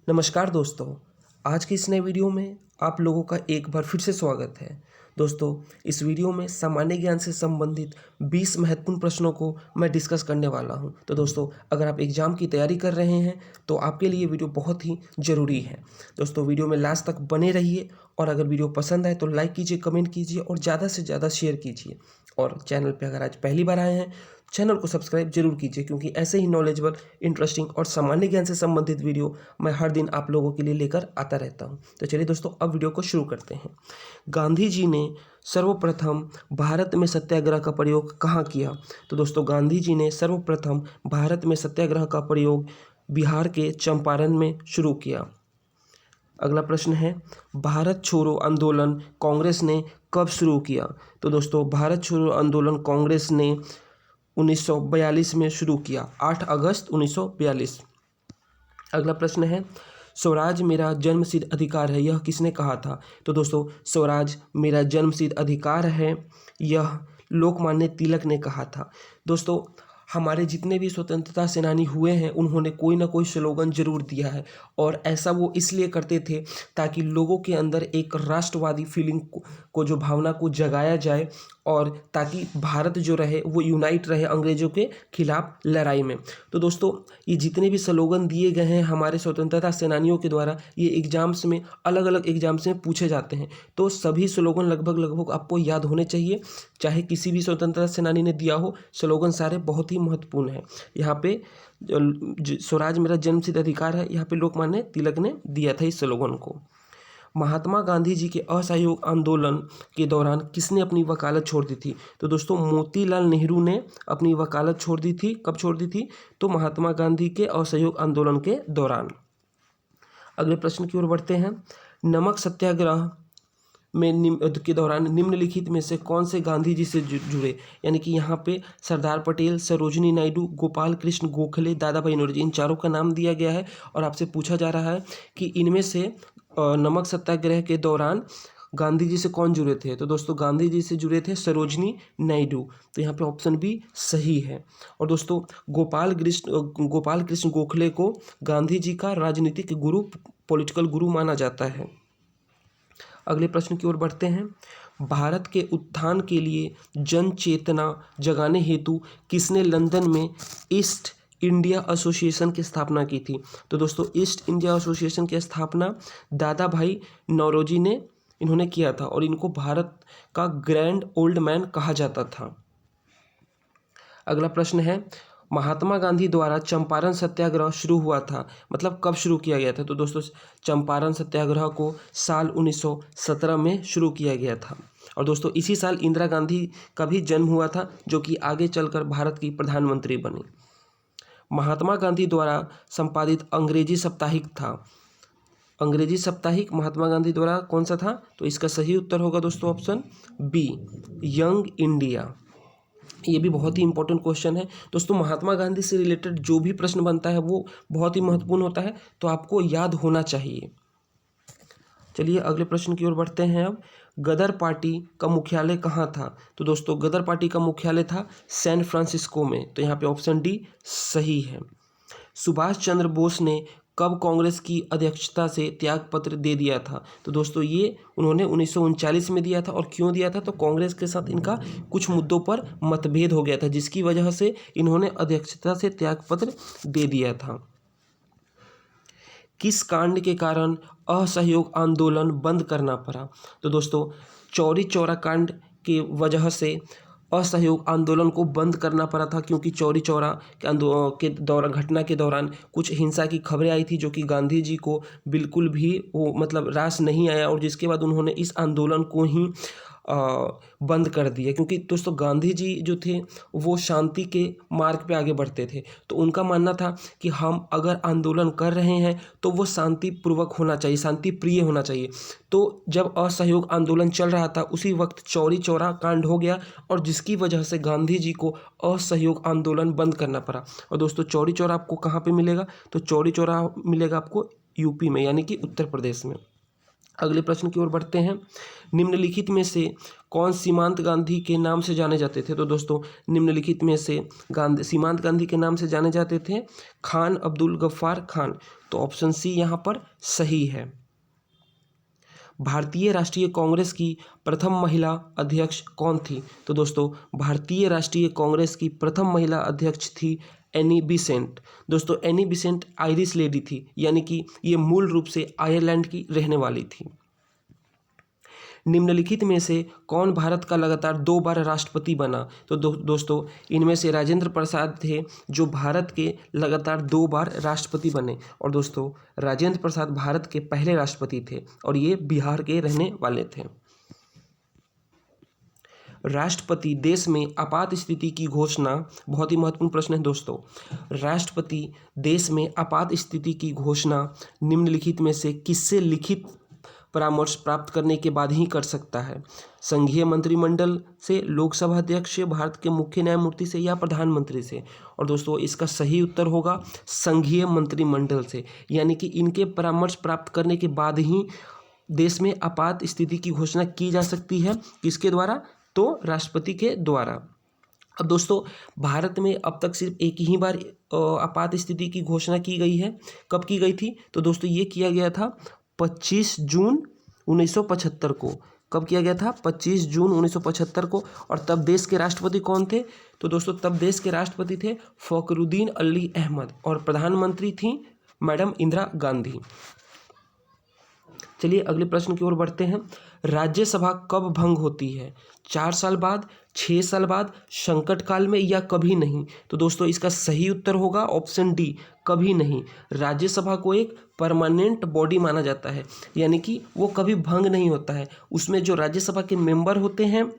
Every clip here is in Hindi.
नमस्कार दोस्तों, आज की इस नए वीडियो में आप लोगों का एक बार फिर से स्वागत है। दोस्तों, इस वीडियो में सामान्य ज्ञान से संबंधित 20 महत्वपूर्ण प्रश्नों को मैं डिस्कस करने वाला हूं। तो दोस्तों, अगर आप एग्ज़ाम की तैयारी कर रहे हैं तो आपके लिए वीडियो बहुत ही ज़रूरी है। दोस्तों, वीडियो में लास्ट तक बने रहिए और अगर वीडियो पसंद आए तो लाइक कीजिए, कमेंट कीजिए और ज़्यादा से ज़्यादा शेयर कीजिए। और चैनल पे अगर आज पहली बार आए हैं, चैनल को सब्सक्राइब जरूर कीजिए क्योंकि ऐसे ही नॉलेजेबल, इंटरेस्टिंग और सामान्य ज्ञान से संबंधित वीडियो मैं हर दिन आप लोगों के लिए लेकर आता रहता हूं। तो चलिए दोस्तों, अब वीडियो को शुरू करते हैं। गांधी जी ने सर्वप्रथम भारत में सत्याग्रह का प्रयोग कहाँ किया? तो दोस्तों, गांधी जी ने सर्वप्रथम भारत में सत्याग्रह का प्रयोग बिहार के चंपारण में शुरू किया। अगला प्रश्न है, भारत छोड़ो आंदोलन कांग्रेस ने कब शुरू किया? तो दोस्तों, भारत छोड़ो आंदोलन कांग्रेस ने 1942 में शुरू किया, 8 अगस्त 1942। अगला प्रश्न है, स्वराज मेरा जन्मसिद्ध अधिकार है, यह किसने कहा था? तो दोस्तों, स्वराज मेरा जन्मसिद्ध अधिकार है, यह लोकमान्य तिलक ने कहा था। दोस्तों, हमारे जितने भी स्वतंत्रता सेनानी हुए हैं उन्होंने कोई ना कोई स्लोगन जरूर दिया है और ऐसा वो इसलिए करते थे ताकि लोगों के अंदर एक राष्ट्रवादी फीलिंग को जो भावना को जगाया जाए और ताकि भारत जो रहे वो यूनाइट रहे अंग्रेज़ों के खिलाफ लड़ाई में। तो दोस्तों, ये जितने भी स्लोगन दिए गए हैं हमारे स्वतंत्रता सेनानियों के द्वारा, ये एग्जाम्स में अलग अलग एग्जाम्स में पूछे जाते हैं। तो सभी स्लोगन लगभग आपको याद होने चाहिए, चाहे किसी भी स्वतंत्रता सेनानी ने दिया हो। स्लोगन सारे बहुत ही महत्वपूर्ण है। यहाँ पे स्वराज मेरा जन्मसिद्ध अधिकार है, यहाँ पे लोकमान्य तिलक ने दिया था इस स्लोगन को। महात्मा गांधी जी के असहयोग आंदोलन के दौरान किसने अपनी वकालत छोड़ दी थी? तो दोस्तों, मोतीलाल नेहरू ने अपनी वकालत छोड़ दी थी। कब छोड़ दी थी? तो महात्मा गांधी के असहयोग आंदोलन के दौरान। अगले प्रश्न की ओर बढ़ते हैं। नमक सत्याग्रह में के दौरान निम्नलिखित में से कौन से गांधी जी से जुड़े? यानी कि यहाँ पे सरदार पटेल, सरोजिनी नायडू, गोपाल कृष्ण गोखले, दादा भाई नौरोजी, इन चारों का नाम दिया गया है और आपसे पूछा जा रहा है कि इनमें से नमक सत्याग्रह के दौरान गांधी जी से कौन जुड़े थे? तो दोस्तों, गांधी जी से जुड़े थे सरोजिनी नायडू। तो यहाँ पे ऑप्शन बी सही है। और दोस्तों, गोपाल कृष्ण गोखले को गांधी जी का राजनीतिक गुरु, पॉलिटिकल गुरु माना जाता है। अगले प्रश्न की ओर बढ़ते हैं। भारत के उत्थान के लिए जन चेतना जगाने हेतु किसने लंदन में ईस्ट इंडिया एसोसिएशन की स्थापना की थी? तो दोस्तों, ईस्ट इंडिया एसोसिएशन की स्थापना दादा भाई नौरोजी ने इन्होंने किया था और इनको भारत का ग्रैंड ओल्ड मैन कहा जाता था। अगला प्रश्न है, महात्मा गांधी द्वारा चंपारण सत्याग्रह शुरू हुआ था, मतलब कब शुरू किया गया था? तो दोस्तों, चंपारण सत्याग्रह को साल 1917 में शुरू किया गया था। और दोस्तों, इसी साल इंदिरा गांधी का भी जन्म हुआ था जो कि आगे चलकर भारत की प्रधानमंत्री बनी। महात्मा गांधी द्वारा संपादित अंग्रेजी साप्ताहिक था। अंग्रेजी साप्ताहिक महात्मा गांधी द्वारा कौन सा था? तो इसका सही उत्तर होगा दोस्तों ऑप्शन बी, यंग इंडिया। ये भी बहुत ही इंपॉर्टेंट क्वेश्चन है दोस्तों। महात्मा गांधी से रिलेटेड जो भी प्रश्न बनता है वो बहुत ही महत्वपूर्ण होता है, तो आपको याद होना चाहिए। चलिए अगले प्रश्न की ओर बढ़ते हैं। अब गदर पार्टी का मुख्यालय कहाँ था? तो दोस्तों, गदर पार्टी का मुख्यालय था सैन फ्रांसिस्को में। तो यहाँ पे ऑप्शन डी सही है। सुभाष चंद्र बोस ने कब कांग्रेस की अध्यक्षता से त्यागपत्र दे दिया था? तो दोस्तों, ये उन्होंने 1939 में दिया था। और क्यों दिया था? तो कांग्रेस के साथ इनका कुछ मुद्दों पर मतभेद हो गया था, जिसकी वजह से इन्होंने अध्यक्षता से त्यागपत्र दे दिया था। किस कांड के कारण असहयोग आंदोलन बंद करना पड़ा? तो दोस्तों, चौरी चौरा कांड की वजह से असहयोग आंदोलन को बंद करना पड़ा था, क्योंकि चौरी चौरा के दौरान, घटना के दौरान कुछ हिंसा की खबरें आई थी जो कि गांधी जी को बिल्कुल भी वो मतलब रास नहीं आया और जिसके बाद उन्होंने इस आंदोलन को ही बंद कर दिया। क्योंकि दोस्तों, गांधी जी जो थे वो शांति के मार्ग पे आगे बढ़ते थे, तो उनका मानना था कि हम अगर आंदोलन कर रहे हैं तो वो शांतिपूर्वक होना चाहिए, शांति प्रिय होना चाहिए। तो जब असहयोग आंदोलन चल रहा था उसी वक्त चौरी चौरा कांड हो गया और जिसकी वजह से गांधी जी को असहयोग आंदोलन बंद करना पड़ा। और दोस्तों, चौरी चौरा आपको कहाँ पे मिलेगा? तो चौरी चौरा मिलेगा आपको यूपी में, यानी कि उत्तर प्रदेश में। अगले प्रश्न की ओर बढ़ते हैं। निम्नलिखित में से कौन सीमांत गांधी के नाम से जाने जाते थे? तो दोस्तों निम्नलिखित में से सीमांत गांधी के नाम से जाने जाते थे खान अब्दुल गफ्फार खान। तो ऑप्शन सी यहाँ पर सही है। भारतीय राष्ट्रीय कांग्रेस की प्रथम महिला अध्यक्ष कौन थी? तो दोस्तों भारतीय राष्ट्रीय कांग्रेस की प्रथम महिला अध्यक्ष थी एनी बिसेंट। दोस्तों एनी बिसेंट आयरिश लेडी थी, यानी कि ये मूल रूप से आयरलैंड की रहने वाली थी। निम्नलिखित में से कौन भारत का लगातार 2 बार राष्ट्रपति बना? तो दोस्तों इनमें से राजेंद्र प्रसाद थे जो भारत के लगातार 2 बार राष्ट्रपति बने। और दोस्तों राजेंद्र प्रसाद भारत के पहले राष्ट्रपति थे और ये बिहार के रहने वाले थे। राष्ट्रपति देश में आपात स्थिति की घोषणा, बहुत ही महत्वपूर्ण प्रश्न है दोस्तों। राष्ट्रपति देश में आपात स्थिति की घोषणा निम्नलिखित में से किससे लिखित परामर्श प्राप्त करने के बाद ही कर सकता है? संघीय मंत्रिमंडल से, लोकसभा अध्यक्ष से, भारत के मुख्य न्यायमूर्ति से या प्रधानमंत्री से? और दोस्तों इसका सही उत्तर होगा संघीय मंत्रिमंडल से, यानी कि इनके परामर्श प्राप्त करने के बाद ही देश में आपात स्थिति की घोषणा की जा सकती है। किसके द्वारा? तो राष्ट्रपति के द्वारा। अब दोस्तों भारत में अब तक सिर्फ एक ही बार आपात स्थिति की घोषणा की गई है। कब की गई थी? तो दोस्तों ये किया गया था 25 जून 1975 को। कब किया गया था? 25 जून 1975 को। और तब देश के राष्ट्रपति कौन थे? तो दोस्तों तब देश के राष्ट्रपति थे फखरुद्दीन अली अहमद और प्रधानमंत्री थी मैडम इंदिरा गांधी। चलिए अगले प्रश्न की ओर बढ़ते हैं। राज्यसभा कब भंग होती है? 4 साल बाद, 6 साल बाद, संकट काल में या कभी नहीं? तो दोस्तों इसका सही उत्तर होगा ऑप्शन डी, कभी नहीं। राज्यसभा को एक परमानेंट बॉडी माना जाता है, यानी कि वो कभी भंग नहीं होता है। उसमें जो राज्यसभा के मेंबर होते हैं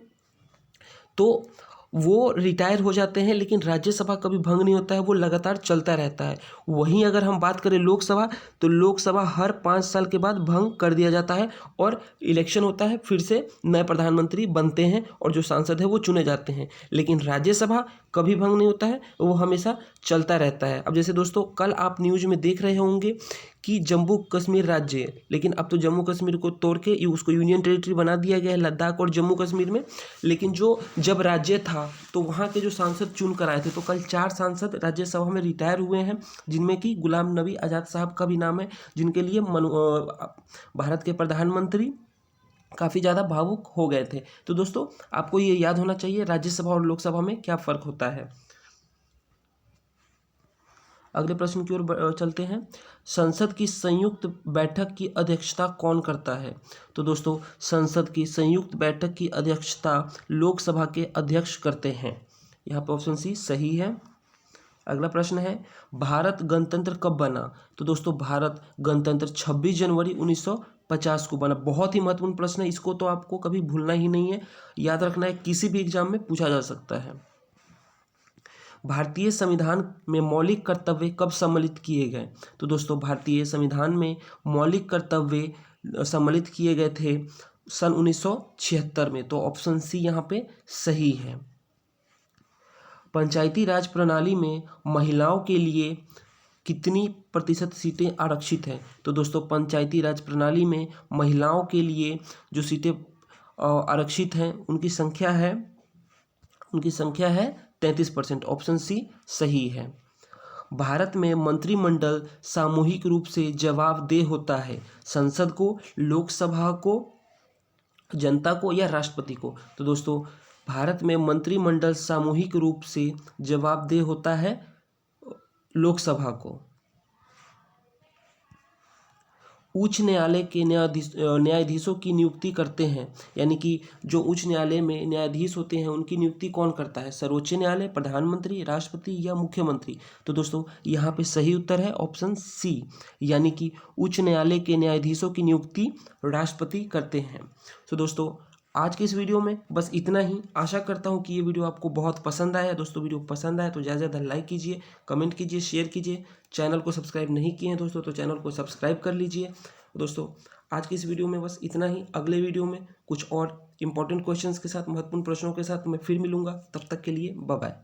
तो वो रिटायर हो जाते हैं, लेकिन राज्यसभा कभी भंग नहीं होता है, वो लगातार चलता रहता है। वहीं अगर हम बात करें लोकसभा, तो लोकसभा हर 5 साल के बाद भंग कर दिया जाता है और इलेक्शन होता है, फिर से नए प्रधानमंत्री बनते हैं और जो सांसद है वो चुने जाते हैं। लेकिन राज्यसभा कभी भंग नहीं होता है, वो हमेशा चलता रहता है। अब जैसे दोस्तों कल आप न्यूज़ में देख रहे होंगे कि जम्मू कश्मीर राज्य है, लेकिन अब तो जम्मू कश्मीर को तोड़ के उसको यूनियन टेरिटरी बना दिया गया है लद्दाख और जम्मू कश्मीर में। लेकिन जो जब राज्य था तो वहाँ के जो सांसद चुन कर आए थे, तो कल 4 सांसद राज्यसभा में रिटायर हुए हैं, जिनमें कि गुलाम नबी आज़ाद साहब का भी नाम है, जिनके लिए भारत के प्रधानमंत्री काफ़ी ज़्यादा भावुक हो गए थे। तो दोस्तों आपको ये याद होना चाहिए राज्यसभा और लोकसभा में क्या फ़र्क होता है। अगले प्रश्न की ओर चलते हैं। संसद की संयुक्त बैठक की अध्यक्षता कौन करता है? तो दोस्तों संसद की संयुक्त बैठक की अध्यक्षता लोकसभा के अध्यक्ष करते हैं। यहाँ पर ऑप्शन सी सही है। अगला प्रश्न है भारत गणतंत्र कब बना? तो दोस्तों भारत गणतंत्र 26 जनवरी 1950 को बना। बहुत ही महत्वपूर्ण प्रश्न है, इसको तो आपको कभी भूलना ही नहीं है, याद रखना है, किसी भी एग्जाम में पूछा जा सकता है। भारतीय संविधान में मौलिक कर्तव्य कब सम्मिलित किए गए? तो दोस्तों भारतीय संविधान में मौलिक कर्तव्य सम्मिलित किए गए थे सन 1976 में। तो ऑप्शन सी यहाँ पे सही है। पंचायती राज प्रणाली में महिलाओं के लिए कितनी प्रतिशत सीटें आरक्षित हैं? तो दोस्तों पंचायती राज प्रणाली में महिलाओं के लिए जो सीटें आरक्षित हैं उनकी संख्या है 33%। ऑप्शन सी सही है। भारत में मंत्रिमंडल सामूहिक रूप से जवाबदेह होता है संसद को, लोकसभा को, जनता को या राष्ट्रपति को? तो दोस्तों भारत में मंत्रिमंडल सामूहिक रूप से जवाबदेह होता है लोकसभा को। उच्च न्यायालय के न्यायाधीशों की नियुक्ति करते हैं, यानी कि जो उच्च न्यायालय में न्यायाधीश होते हैं उनकी नियुक्ति कौन करता है? सर्वोच्च न्यायालय, प्रधानमंत्री, राष्ट्रपति या मुख्यमंत्री? तो दोस्तों यहाँ पे सही उत्तर है ऑप्शन सी, यानी कि उच्च न्यायालय के न्यायाधीशों की नियुक्ति राष्ट्रपति करते हैं। तो दोस्तों आज के इस वीडियो में बस इतना ही। आशा करता हूँ कि ये वीडियो आपको बहुत पसंद आया। दोस्तों वीडियो पसंद आया तो ज़्यादा से ज़्यादा लाइक कीजिए, कमेंट कीजिए, शेयर कीजिए। चैनल को सब्सक्राइब नहीं किए हैं दोस्तों तो चैनल को सब्सक्राइब कर लीजिए। दोस्तों आज की इस वीडियो में बस इतना ही। अगले वीडियो में कुछ और इंपॉर्टेंट क्वेश्चंस के साथ, महत्वपूर्ण प्रश्नों के साथ मैं फिर मिलूंगा। तब तक के लिए बाय बाय।